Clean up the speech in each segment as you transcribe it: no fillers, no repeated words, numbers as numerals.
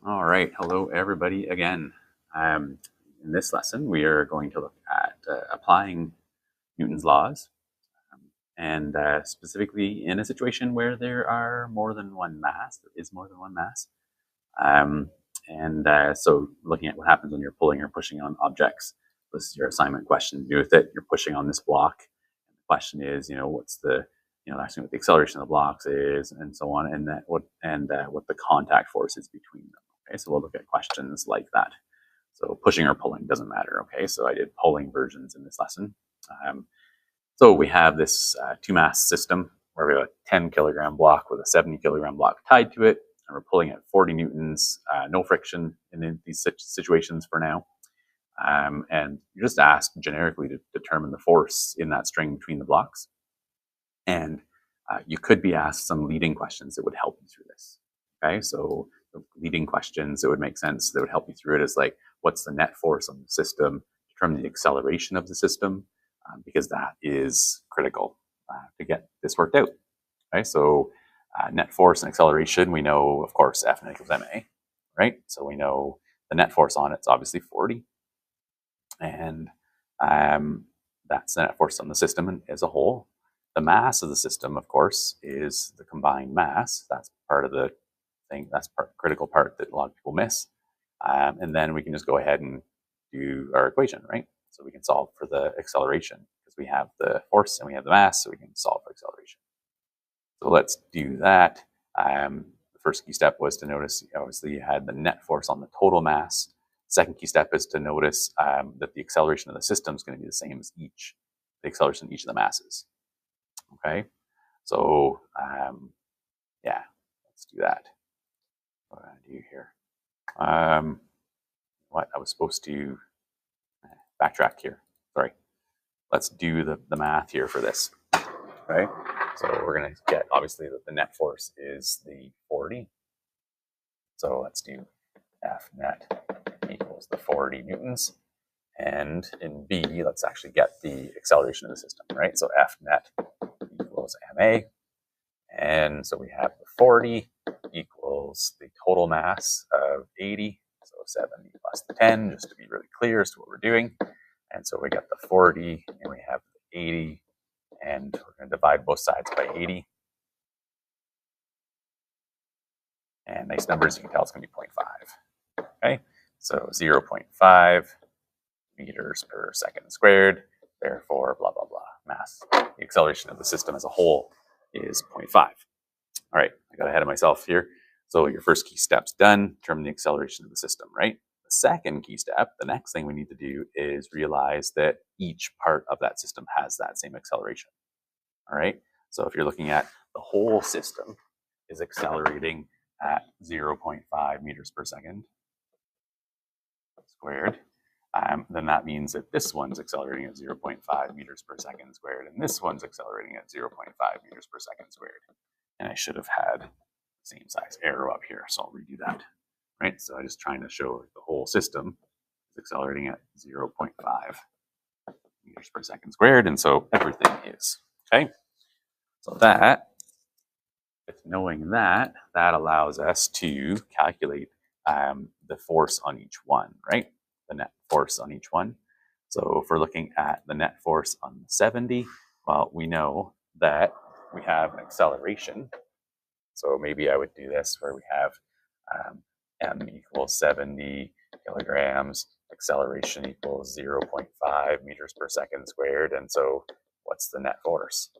All right, hello everybody again. In this lesson, we are going to look at applying Newton's laws, and specifically in a situation where there are more than one mass. There is more than one mass, um, and so looking at what happens when you're pulling or pushing on objects. This is your assignment question to do with it. You're pushing on this block. And the question is, what's the asking what the acceleration of the blocks is, and so on, and what the contact force is between them. Okay, so we'll look at questions like that. So pushing or pulling doesn't matter. Okay, so I did pulling versions in this lesson. So we have this two mass system where we have a 10 kilogram block with a 70 kilogram block tied to it, and we're pulling at 40 newtons, no friction in these situations for now. And you're just asked generically to determine the force in that string between the blocks. And you could be asked some leading questions that would help you through this. Okay, so the leading questions that would make sense that would help you through it is like, what's the net force on the system? Determine the acceleration of the system, because that is critical to get this worked out. Okay, so net force and acceleration, we know, of course, F net equals ma, right? So we know the net force on it's obviously 40, and that's the net force on the system as a whole. The mass of the system, of course, is the combined mass. That's part of the thing. That's critical part that a lot of people miss. And then we can just go ahead and do our equation, right? So we can solve for the acceleration because we have the force and we have the mass, so we can solve for acceleration. So let's do that. The first key step was to notice, obviously, you had the net force on the total mass. Second key step is to notice that the acceleration of the system is going to be the same as the acceleration of each of the masses. Okay, so yeah, let's do that. What do I do here? What I was supposed to backtrack here. Sorry. Let's do the math here for this. Okay, so we're going to get, obviously, that the net force is the 40. So let's do F net equals the 40 newtons. And in B, let's actually get the acceleration of the system, right? So F net equals ma. And so we have the 40 equals the total mass of 80. So 70 plus the 10, just to be really clear as to what we're doing. And so we got the 40 and we have the 80, and we're going to divide both sides by 80. And nice numbers, you can tell it's going to be 0.5. Okay, so 0.5 meters per second squared. Therefore, blah, blah, blah, mass. The acceleration of the system as a whole is 0.5. All right, I got ahead of myself here. So your first key step's done, determine the acceleration of the system, right? The second key step, the next thing we need to do is realize that each part of that system has that same acceleration. All right, so if you're looking at the whole system is accelerating at 0.5 meters per second squared, then that means that this one's accelerating at 0.5 meters per second squared, and this one's accelerating at 0.5 meters per second squared. And I should have had the same size arrow up here, so I'll redo that. Right, so I'm just trying to show the whole system is accelerating at 0.5 meters per second squared, and so everything is. Okay, so that, with knowing that, that allows us to calculate the force on each one, right? The net force on each one. So if we're looking at the net force on 70, well, we know that we have an acceleration. So maybe I would do this where we have m equals 70 kilograms, acceleration equals 0.5 meters per second squared. And so what's the net force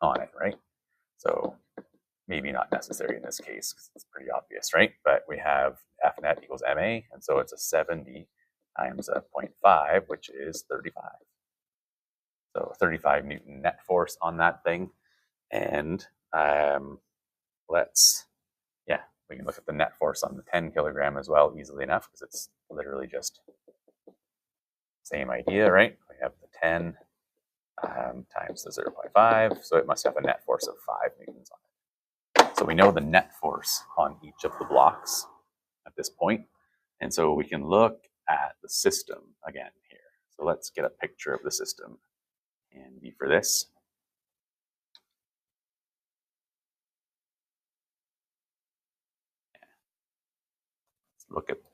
on it, right? So maybe not necessary in this case because it's pretty obvious, right? But we have F net equals ma, and so it's a 70 times a 0.5, which is 35. So 35 Newton net force on that thing. And we can look at the net force on the 10 kilogram as well easily enough because it's literally just same idea, right? We have the 10 times the 0.5, so it must have a net force of 5 newtons on it. So we know the net force on each of the blocks at this point, and so we can look at the system again here. So let's get a picture of the system handy for this.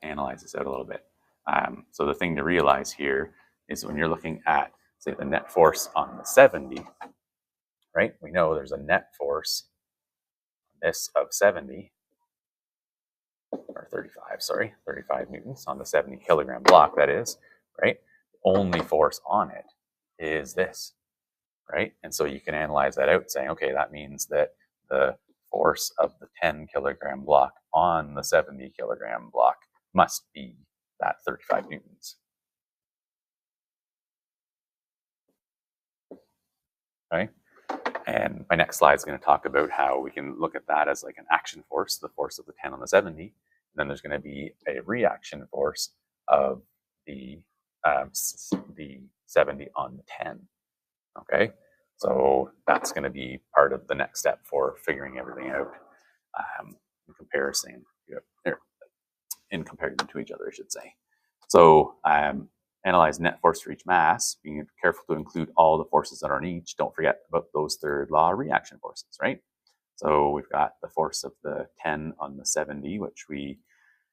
analyze this out a little bit. So the thing to realize here is when you're looking at, say, the net force on the 70, right? We know there's a net force on this of 70, or 35, sorry, 35 newtons on the 70 kilogram block, that is, right? The only force on it is this, right? And so you can analyze that out saying, okay, that means that the force of the 10 kilogram block on the 70 kilogram block must be that 35 newtons. Okay? And my next slide is going to talk about how we can look at that as like an action force, the force of the 10 on the 70. And then there's going to be a reaction force of the 70 on the 10. Okay? So that's going to be part of the next step for figuring everything out in comparison to each other, I should say. So analyze net force for each mass, being careful to include all the forces that are on each. Don't forget about those third law reaction forces, right? So we've got the force of the 10 on the 70, which we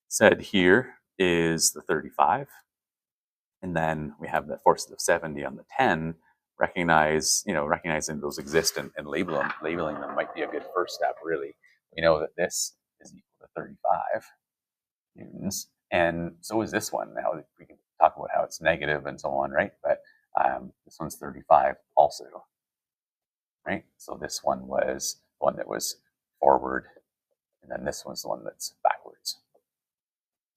said here is the 35. And then we have the force of the 70 on the 10. Recognizing those exist and labeling them might be a good first step, really. We know that this is equal to 35 newtons, and so is this one. Now we can talk about how it's negative and so on, right? But this one's 35 also, right? So this one was the one that was forward, and then this one's the one that's backwards,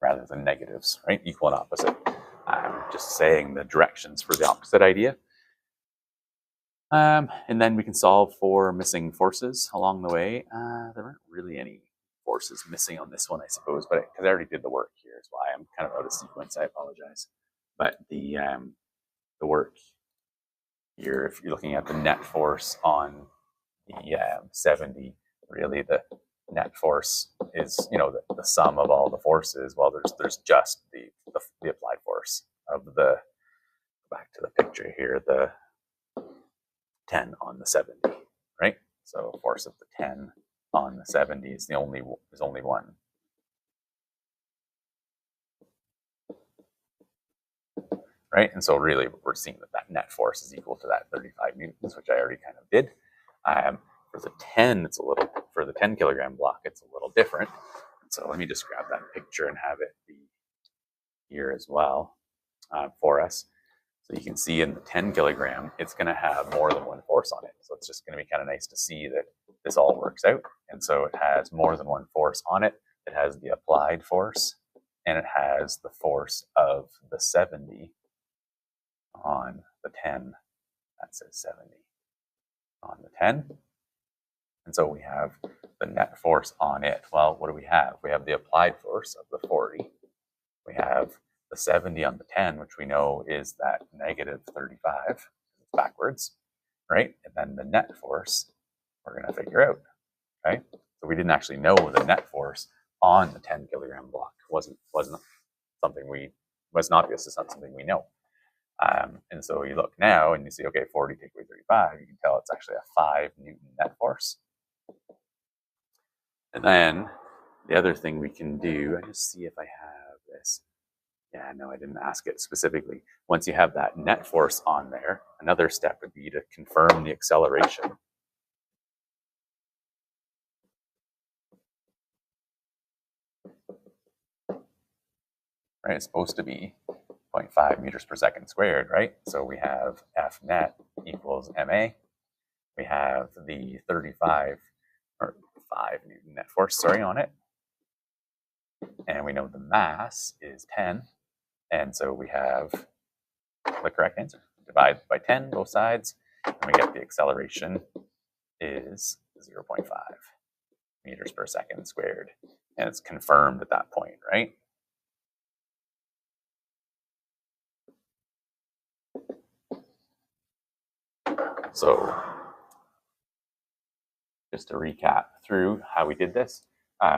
rather than negatives, right? Equal and opposite. Just saying the directions for the opposite idea. And then we can solve for missing forces along the way. There aren't really any forces missing on this one, I suppose, but because I already did the work here is why I'm kind of out of sequence. I apologize. But the work here, if you're looking at the net force on the 70, really the net force is, the sum of all the forces. Well, there's just the applied force of the, back to the picture here, the 10 on the 70, right? So force of the 10 on the 70 is only one. Right? And so really we're seeing that net force is equal to that 35 newtons, which I already kind of did. For the 10, for the 10 kilogram block, it's a little different. So let me just grab that picture and have it be here as well for us. So you can see in the 10 kilogram, it's going to have more than one force on it. So it's just going to be kind of nice to see that this all works out. And so it has more than one force on it. It has the applied force, and it has the force of the 70 on the 10. That says 70 on the 10. And so we have the net force on it. Well, what do we have? We have the applied force of the 40. We have the 70 on the 10, which we know is that negative 35, backwards, right? And then the net force we're going to figure out, okay? So we didn't actually know the net force on the 10 kilogram block. Wasn't something was not obvious. It's not something we know. And so you look now and you see, okay, 40 take away 35, you can tell it's actually a 5 Newton net force. And then the other thing we can do, I just see if I have this. Yeah, no, I didn't ask it specifically. Once you have that net force on there, another step would be to confirm the acceleration. Right, it's supposed to be 0.5 meters per second squared, right? So we have F net equals ma. We have the 35 or 5 Newton net force, on it. And we know the mass is 10. And so we have the correct answer. Divide by 10, both sides, and we get the acceleration is 0.5 meters per second squared. And it's confirmed at that point, right? So just to recap through how we did this,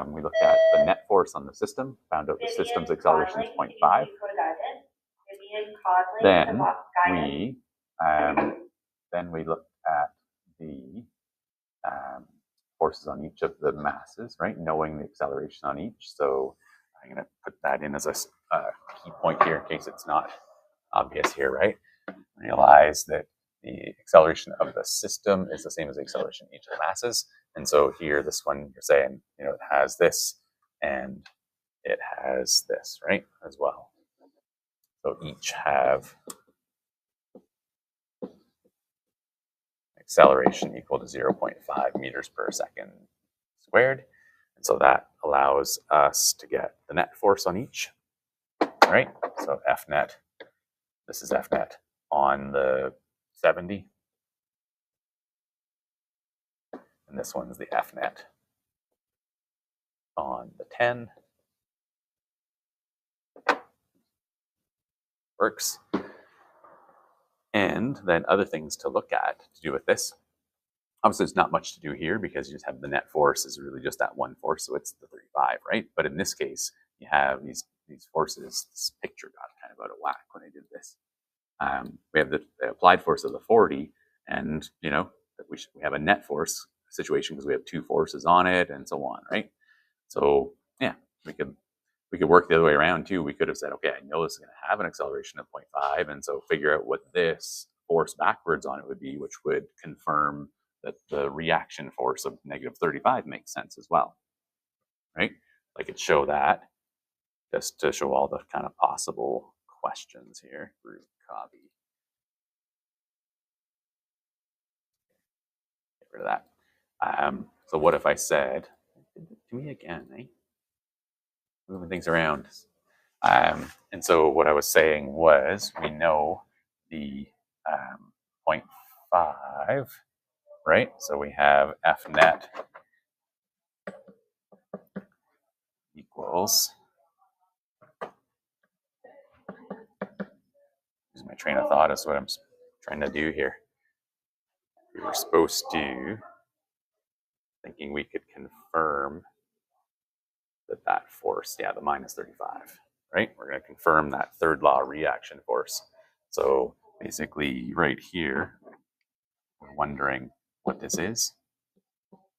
we looked at the net force on the system, found out the system's acceleration is 0.5. Then we looked at the forces on each of the masses, right? Knowing the acceleration on each. So I'm going to put that in as a key point here in case it's not obvious here, right? Realize that the acceleration of the system is the same as the acceleration of each of the masses. And so here, this one, you're saying, it has this and it has this, right, as well. So each have acceleration equal to 0.5 meters per second squared. And so that allows us to get the net force on each, right? So F net, this is F net on the 70. And this one's the F net on the 10. Works. And then other things to look at to do with this. Obviously, there's not much to do here because you just have the net force is really just that one force, so it's the 35, right? But in this case, you have these forces. This picture got kind of out of whack when I did this. We have the applied force of the 40, and we have a net force situation because we have two forces on it, and so on, right? So yeah, we could work the other way around too. We could have said, okay, I know this is going to have an acceleration of 0.5, and so figure out what this force backwards on it would be, which would confirm that the reaction force of negative 35 makes sense as well, right? I could show that just to show all the kind of possible questions here. Root copy. Get rid of that. So what if I said, to me again, moving things around. And so what I was saying was, we know the 0.5, right? So we have F net equals, use my train of thought is what I'm trying to do here. We were supposed to, thinking we could confirm that force, the minus 35, right? We're going to confirm that third law reaction force. So basically right here, we're wondering what this is.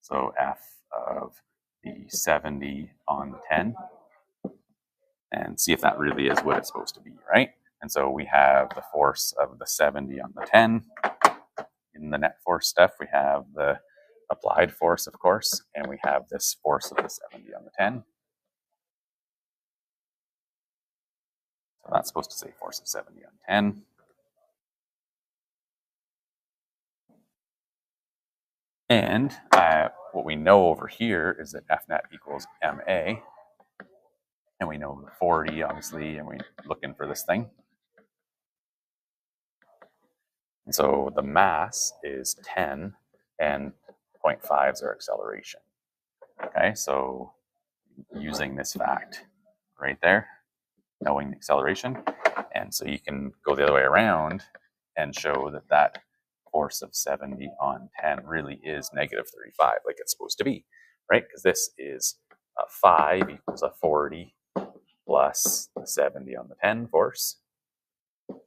So F of the 70 on the 10, and see if that really is what it's supposed to be, right? And so we have the force of the 70 on the 10. In the net force stuff, we have the applied force, of course, and we have this force of the 70 on the 10. So that's supposed to say force of 70 on 10. And what we know over here is that F net equals MA. And we know 40, obviously, and we're looking for this thing. And so the mass is 10, and 0.5 is our acceleration. Okay, so using this fact right there, knowing the acceleration. And so you can go the other way around and show that that force of 70 on 10 really is negative 35, like it's supposed to be, right? Because this is 5 equals a 40 plus the 70 on the 10 force,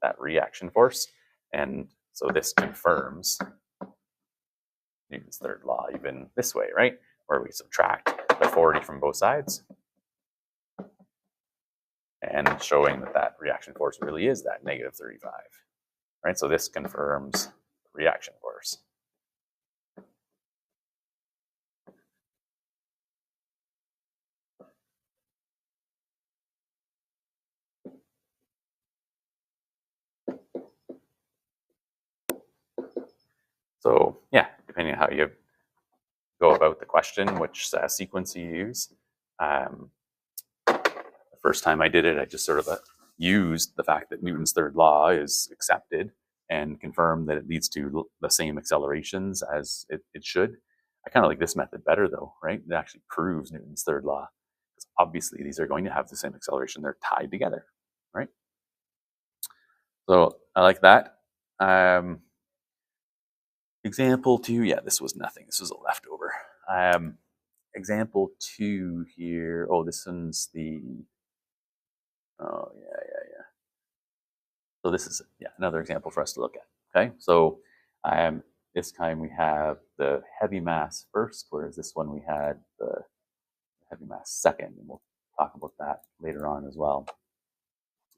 that reaction force. And so this confirms Newton's third law even this way, right? Where we subtract the 40 from both sides and showing that that reaction force really is that negative 35, right? So this confirms reaction force. So yeah, depending on how you go about the question, which sequence you use. The first time I did it, I just sort of used the fact that Newton's third law is accepted and confirmed that it leads to the same accelerations as it should. I kind of like this method better though, right? It actually proves Newton's third law. Because obviously these are going to have the same acceleration. They're tied together, right? So I like that. Example 2, yeah, this was nothing. This was a leftover. Example 2 here. Oh, this one's the, oh, yeah. So this is, another example for us to look at, okay? So this time we have the heavy mass first, whereas this one we had the heavy mass second. And we'll talk about that later on as well,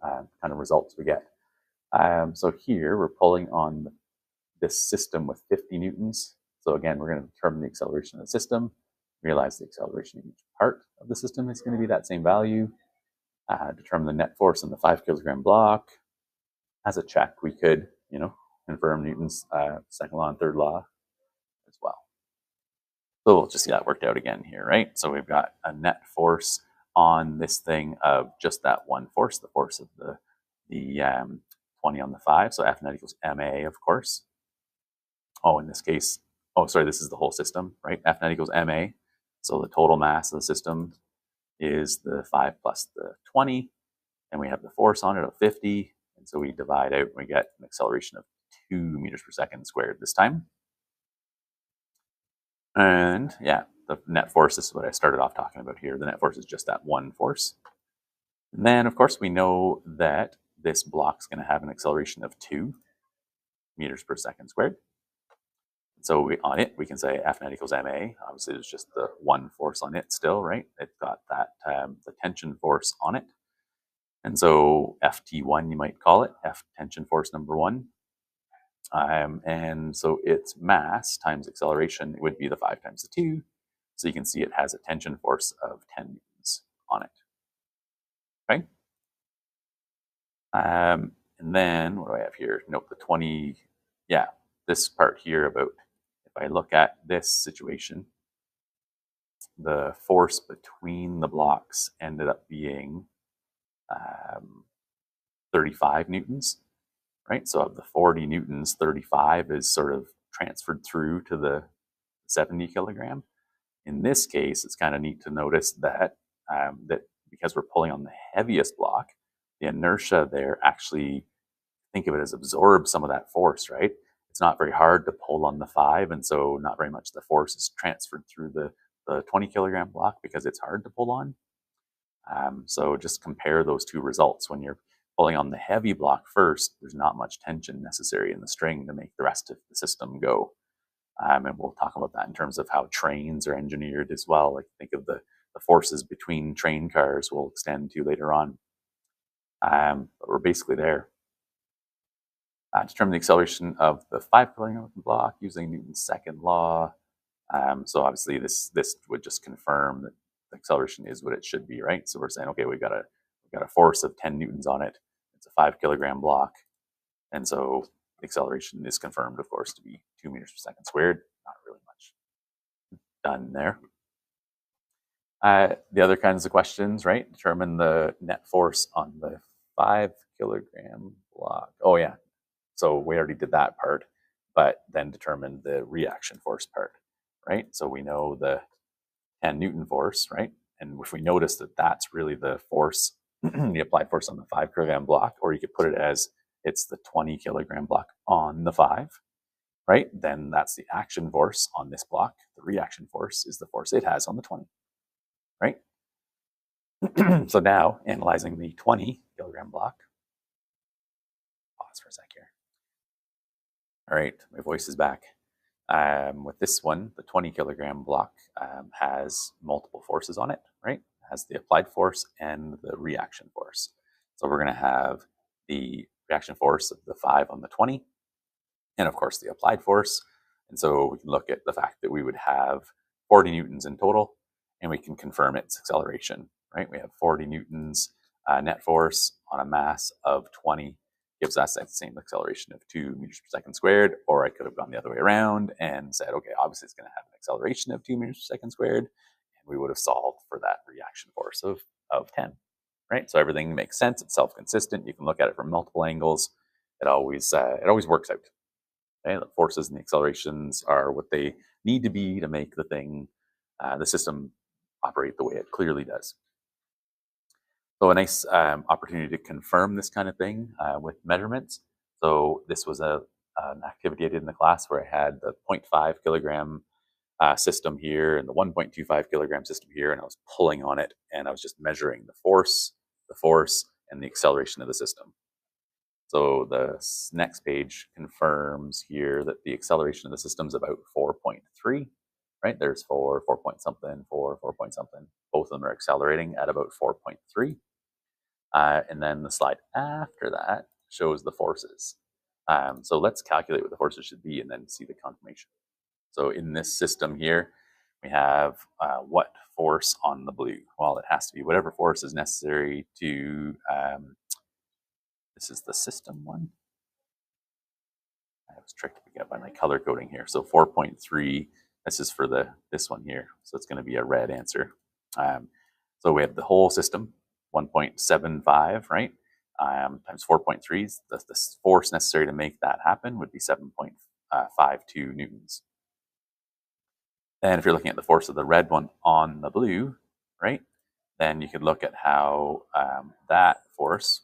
kind of results we get. So here we're pulling on this system with 50 newtons. So again, we're going to determine the acceleration of the system, realize the acceleration of each part of the system is going to be that same value, determine the net force on the 5 kilogram block. As a check, we could, confirm Newton's second law and third law as well. So we'll just see that worked out again here, right? So we've got a net force on this thing of just that one force, the force of the 20 on the 5. So F net equals ma, of course. Oh, in this case, this is the whole system, right? F net equals ma. So the total mass of the system is the 5 plus the 20, and we have the force on it of 50. And so we divide out and we get an acceleration of 2 meters per second squared this time. And yeah, the net force, this is what I started off talking about here. The net force is just that one force. And then, of course, we know that this block's going to have an acceleration of 2 meters per second squared. So on it, we can say F net equals ma. Obviously, there's just the one force on it still, right? It's got that the tension force on it. And so FT1, you might call it, F tension force number 1. And so its mass times acceleration would be the 5 times the 2. So you can see it has a tension force of 10 newtons on it. Okay. And then what do I have here? Nope, the 20. Yeah, this part here about, if I look at this situation, the force between the blocks ended up being 35 newtons, right? So of the 40 newtons, 35 is sort of transferred through to the 70 kilogram. In this case, it's kind of neat to notice that that because we're pulling on the heaviest block, the inertia there actually, think of it as absorb some of that force, right? It's not very hard to pull on the 5, and so not very much the force is transferred through the 20 kilogram block because it's hard to pull on. So just compare those two results. When you're pulling on the heavy block first, there's not much tension necessary in the string to make the rest of the system go. And we'll talk about that in terms of how trains are engineered as well. Like think of the forces between train cars we'll extend to later on. But we're basically there. Determine the acceleration of the 5 kilogram block using Newton's second law. So obviously this would just confirm that the acceleration is what it should be, right? So we're saying, okay, we've got a force of 10 newtons on it. It's a 5 kilogram block. And so the acceleration is confirmed, of course, to be 2 meters per second squared. Not really much done there. The other kinds of questions, right? Determine the net force on the 5 kilogram block. Oh yeah, so we already did that part, but then determine the reaction force part, right? So we know the 10 Newton force, right? And if we notice that that's really the force, the applied force on the 5 kilogram block, or you could put it as it's the 20 kilogram block on the 5, right? Then that's the action force on this block. The reaction force is the force it has on the 20, right? So now analyzing the 20 kilogram block. Pause for a sec here. All right, my voice is back. With this one, the 20 kilogram block has multiple forces on it, right? It has the applied force and the reaction force. So we're going to have the reaction force of the 5 on the 20, and of course the applied force. And so we can look at the fact that we would have 40 newtons in total, and we can confirm its acceleration, right? We have 40 newtons net force on a mass of 20, gives us that same acceleration of 2 meters per second squared. Or I could have gone the other way around and said, okay, obviously it's going to have an acceleration of 2 meters per second squared, and we would have solved for that reaction force of 10, right? So everything makes sense. It's self-consistent. You can look at it from multiple angles. It always works out. Okay? The forces and the accelerations are what they need to be to make the system operate the way it clearly does. So a nice opportunity to confirm this kind of thing with measurements. So this was an activity I did in the class where I had the 0.5 kilogram system here and the 1.25 kilogram system here, and I was pulling on it, and I was just measuring the force, and the acceleration of the system. So the next page confirms here that the acceleration of the system is about 4.3, right? There's 4 point something, 4 point something. Both of them are accelerating at about 4.3. And then the slide after that shows the forces. So let's calculate what the forces should be and then see the confirmation. So in this system here, we have what force on the blue? Well, it has to be whatever force is necessary to, this is the system one. I was tricked to get by my color coding here. So 4.3, this is for this one here. So it's going to be a red answer. So we have the whole system, 1.75, right? Times 4.3, the force necessary to make that happen would be 7.52 newtons. And if you're looking at the force of the red one on the blue, right, then you could look at how that force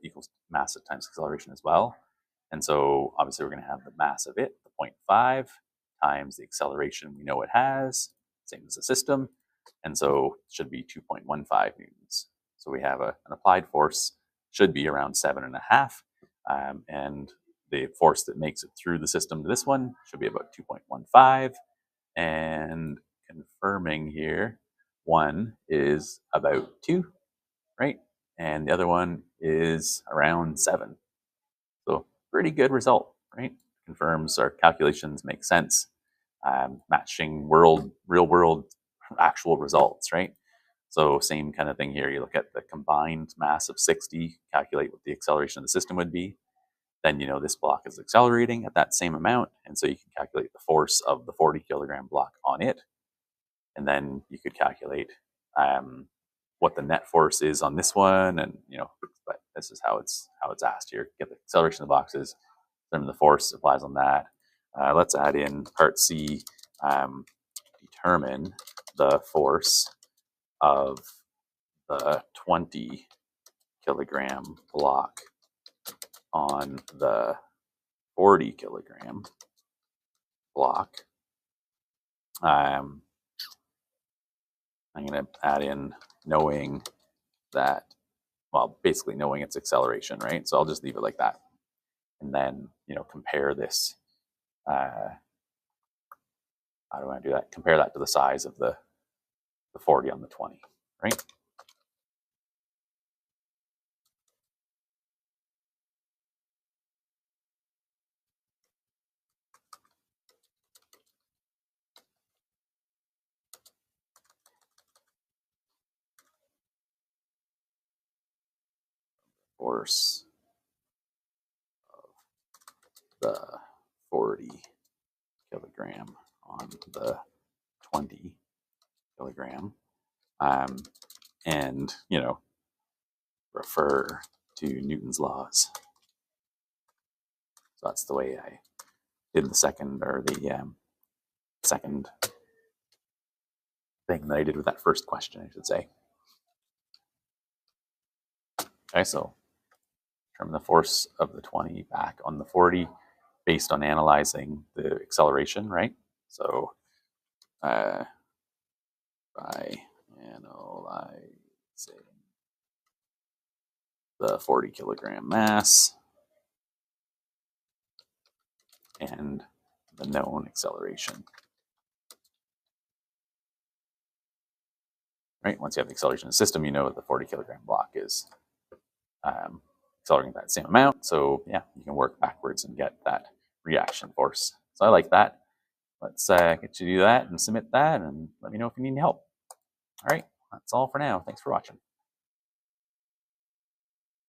equals mass times acceleration as well. And so obviously we're going to have the mass of it, the 0.5, times the acceleration we know it has, same as the system. And so it should be 2.15 newtons. So we have an applied force, should be around 7.5. And the force that makes it through the system to this one should be about 2.15. And confirming here, one is about 2, right? And the other one is around 7. So pretty good result, right? Confirms our calculations make sense, matching real world actual results, right? So same kind of thing here. You look at the combined mass of 60, calculate what the acceleration of the system would be. Then you know this block is accelerating at that same amount, and so you can calculate the force of the 40 kilogram block on it. And then you could calculate what the net force is on this one, and but this is how it's asked here. Get the acceleration of the boxes, determine the force applies on that. Let's add in part C. Determine the force of the 20 kilogram block on the 40 kilogram block. I'm going to add in knowing that, well, basically knowing its acceleration, right? So I'll just leave it like that. And then, compare this. How do I do that? Compare that to the size of the 40 on the 20, right? Force of the 40 kilogram on the 20 kilogram. And, refer to Newton's laws. So that's the way I did the second thing that I did with that first question, I should say. Okay, so determine the force of the 20 back on the 40 based on analyzing the acceleration, right? So by analyzing the 40 kilogram mass and the known acceleration. Right? Once you have the acceleration of the system, you know that the 40 kilogram block is accelerating that same amount. So yeah, you can work backwards and get that reaction force. So I like that. Let's get you to do that and submit that, and let me know if you need any help. All right, that's all for now. Thanks for watching.